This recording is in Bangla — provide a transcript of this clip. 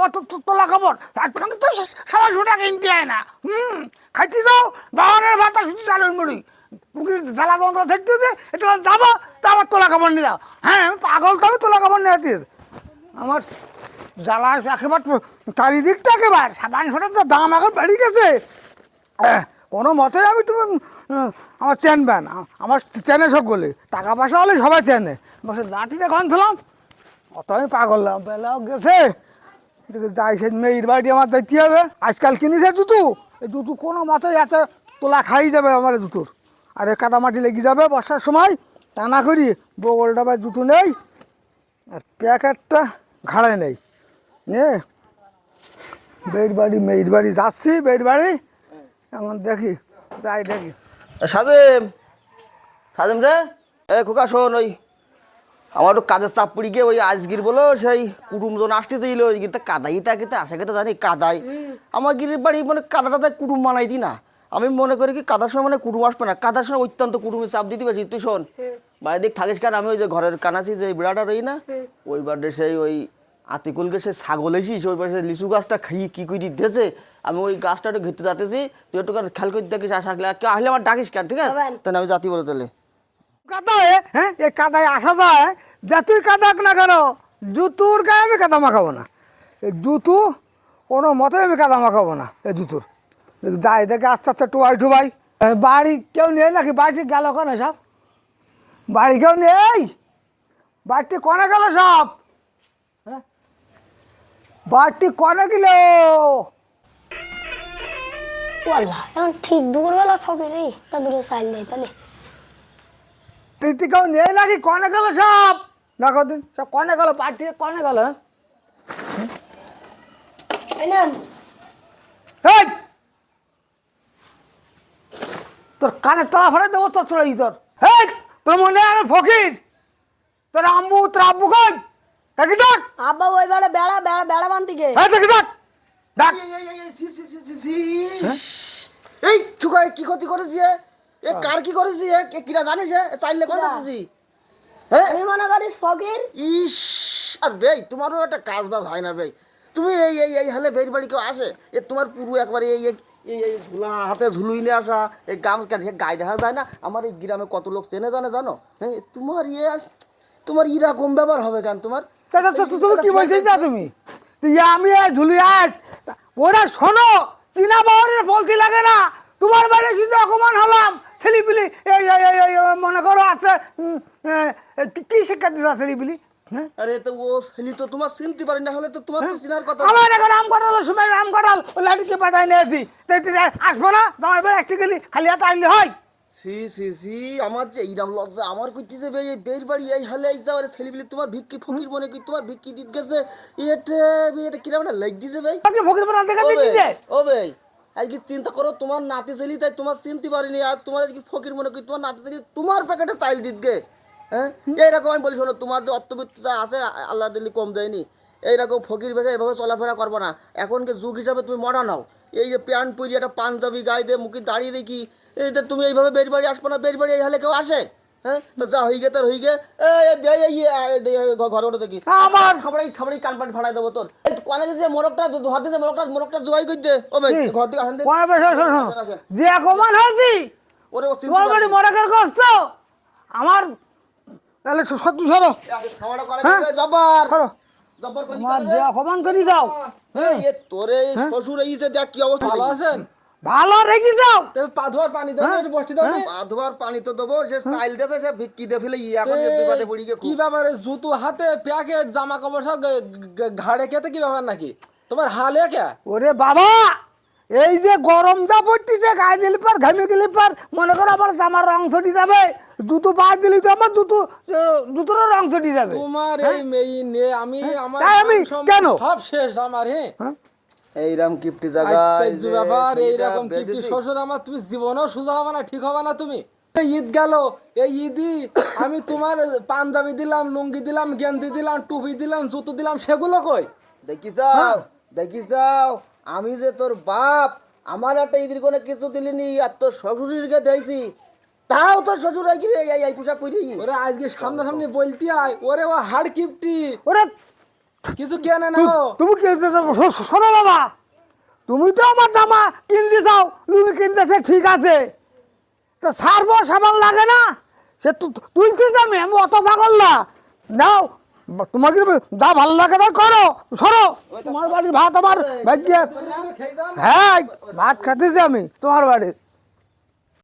আবার তোলা খবর তোমাকে তো সবাই টাকা কিনতে হয় না খাইতে যাও বাহনের ভাতা শুধু চালের মুড়ি পুকুরে জ্বালা যন্ত্র দেখতেছে একটু যাবো তা আবার তোলা খবর নিয়ে যাও। হ্যাঁ আমি পাগল তো আমি তোলা খবর নিয়ে যেতে আমার জ্বালা একেবারে চারিদিকটা একেবারে মাংসটার যা দাম এখন বেড়ে গেছে কোনো মতে আমি তুমি আমার চেনবেন আমার চেনে সকলে টাকা পয়সা হলে সবাই চেনে বসে লাঠিটা গন্ধলাম অত আমি পাগল বেলাও গেছে যাই সে মেয়ের বাড়ি আমার দেখতে হবে আজকাল কিনেছে জুতু এই জুতু কোনো মতে এত তোলা খাই যাবে আমার জুতুর আর এ কাদামাটি লেগে যাবে বর্ষার সময় তা না করি বগল ডাবায় জুতো নেই আর প্যাকেটটা ঘাড়ায় নেই নে মেয়ের বাড়ি যাচ্ছি মেয়ের বাড়ি এখন দেখি যাই দেখি সাজেম সাজেম রে এ খোকা শোন ওই আমার একটু কাজের চাপ পড়ি গিয়ে ওই আজগির বলো সেই কুটুমজন আসতেছিল ওই গিয়ে কাদাই তাকে আসে খেতে জানি কাদাই আমার গিরির বাড়ি মানে কাদা টাদায় কুটুম বানাই দি না আমি মনে করি কি কাদার সময় মানে কুটুম আসবে না কাদার সময় অত্যন্ত কুটুমের চাপ দিতে পারছি তুই শোন বাইরে দিক থাকিস কারণ আমি ওই যে ঘরের কানাচি যে বিড়াটা রই না ওই বাড়ি সেই ওই আতিকুলকে সে ছাগল এসিস ওই পাশে লিচু গাছটা খাইয়ে কি করে দিতেছে আমি ওই গাছটা একটু ঘেরতে যাতেছি তুই একটু খেয়াল করে দেখিস আসলে কেউ আসলে আমার ডাকিস কেন ঠিক আছে তাহলে আমি জাতি বলে তাহলে কাদায় হ্যাঁ এই কাদায় আসা যায় যা তুই কাদাক না কেন জুতুর গায়ে আমি কাদা মাখাবো না এই জুতু কোনো মতে আমি কাদা মাখাবো না এই জুতুর যাই দেখে আস্তে আস্তে ঠুবাই বাড়ি কেউ নেই নাকি বাড়িতে গেল কেন সব বাড়ি কেউ নেই বাড়িটি কনে গেল সব হ্যাঁ বাড়িটি কনে গেল ওয়াল্লাহ এখন ঠিক দুপুরবেলা থাকে রে তা দূরে চাইল দেয় তাহলে প্রীতি কেউ নেই নাকি কনে গেল সব দেখো দিন সব কনে গেল বাড়িটি কনে গেল হ্যাঁ তোর কানে তলা ফেলে দেবো তোর চলে তোর হ্যাঁ তোর মনে আমি ফকির তোর আম্বু তোর আব্বু কই কাকি ডাক আব্বা ওই বেড়া বেড়া বেড়া বেড়া বানতে গে হ্যাঁ কাকি ডাক ডাক এই চুকাই কি ক্ষতি করেছি এ কার কি করেছি এ কিরা জানিস চাইলে কোন তুই হ্যাঁ আমি মনে করিস ফকির ইস আর বেই তোমারও একটা কাজ বাজ হয় না বেই তুমি এই এই এই হলে বের বাড়ি কেউ আসে এ তোমার পুরো একবারে এই এই এই ঝুলা হাতে ঝুলুই নিয়ে আসা এই গায়ে দেখা যায় না আমার এই গ্রামে কত লোক চেনে জানো হ্যাঁ তোমার এরকম ব্যাপার হবে কেন তোমার তুমি কি বলছিস না তুমি আমি ঝুলি আজ ওরা শোনো চীনা বাহরের বলতে লাগে না তোমার বাড়ি শুধু অপমান হলাম ছেলেপিলি এই মনে করো আছে কি শিক্ষা দিচ্ছ ছেলেপিলি আরে তো ও ছেলে তো তোমার চিনতে পারি না হলে তো তোমার তো চিনার কথা আমার এখন আম কাটাল সময় আম কাটাল ও লাঠিকে পাঠাই নিয়েছি আসবো না তোমার বাড়ি একটি গেলি খালি হাতে আইলে হয় সি আমার যে এইরাম লজ্জা আমার কইতে যে এই বের বাড়ি এই হালে এই যাওয়ারে ছেলেপিলি তোমার ভিক্ষি ফকির মনে কি তোমার ভিক্ষি দিত গেছে এটা কিরম না লাগ দিছে ভাই ফকির মনে দেখা দিচ্ছে ও ভাই আর কি চিন্তা করো তোমার নাতি ছেলে তাই তোমার চিনতে পারিনি আর তোমার কি ফকির মনে করি তোমার নাতি ছেলে তোমার প্যাকেটে চাইল দিত গে হ্যাঁ এইরকম আমি বলি শোনো তোমার যে অর্থবিত্ততা আছে আল্লাহ দিল্লি কম দেয়নি এইরকম ফকির ভেসে এভাবে চলাফেরা করবো না এখনকে যুগ হিসাবে তুমি মডার্ন হও এই যে প্যান্ট পরি একটা পাঞ্জাবি গায়ে দিয়ে মুখে দাঁড়িয়ে রেখি এই যে তুমি এইভাবে বের বাড়ি আসবো না বের বাড়ি এই হলে কেউ আসে হ্যাঁ তো যা হয়ে গে তোর হয়ে গে ঘরে ওটা দেখি আমার খাবারই কান পানি ফাড়াই দেবো তোর কনে গেছে মোরগটা জোয়াই করতে ও ভাই ঘর থেকে আসেন যে অপমান হয়েছি ওরে তোমার বাড়ি মরাকের কষ্ট আমার তাহলে সত্যি সরো জব্বার তোমার যে অপমান করে যাও তোরে শ্বশুর এইছে দেখ কি অবস্থা ভালো আছেন ভালো রেখে যাও তবে পা ধোয়ার পানি দাও একটু বসতে দাও পা ধোয়ার পানি তো দেবো সে চাইল দেছে সে ভিক্ষি দিয়ে ফেলে এখন বিপদে পড়ি গে কি ব্যাপারে জুতো হাতে প্যাকেট জামা কাপড় সব ঘাড়ে খেতে কি ব্যাপার নাকি তোমার হালে কে ওরে বাবা এই যে গরম যা পড়তেছে গায়ে দিলে পার ঘামে গেলে পার মনে করো আমার জামার রং ছটি যাবে জুতো পায়ে দিলে তো আমার জুতোর রং ছটি যাবে তোমার এই মেয়ে নে আমি আমার আমি কেন সব শেষ আমার এইরাম কিপটি জায়গা আচ্ছা ব্যাপার এইরকম কিপটি শ্বশুর আমার তুমি জীবনও সোজা হবে না ঠিক হবে না তুমি ঈদ গেল এই ঈদই আমি তোমার পাঞ্জাবি দিলাম লুঙ্গি দিলাম গেঞ্জি দিলাম টুপি দিলাম জুতো দিলাম সেগুলো কই দেখি যাও আমি যে তোর বাপ আমার একটা ঈদের কোনো কিছু দিলিনি আর তোর শ্বশুরকে দিয়েছি তাও তোর শ্বশুর এই পোশাক পরি ওরে আজকে সামনাসামনি বলতে আয় ওরে ও হাড় কিপটি ওরে কিছু কেনে নাও। তুমি কিনতে চাও? শোনো বাবা, তুমি তো আমার জামা কিনতে চাও, লুঙ্গি কিনতেছে ঠিক আছে, তো সারবো সাবান লাগে না, সে তুলছিস আমি অত পাগল না। নাও তোমাকে যা ভালো লাগে তাই করো, সরো। তোমার বাড়ির ভাত আমার ভাগ্যের, খেয়ে যাও না। হ্যাঁ ভাত খাতেছি আমি তোমার বাড়ির।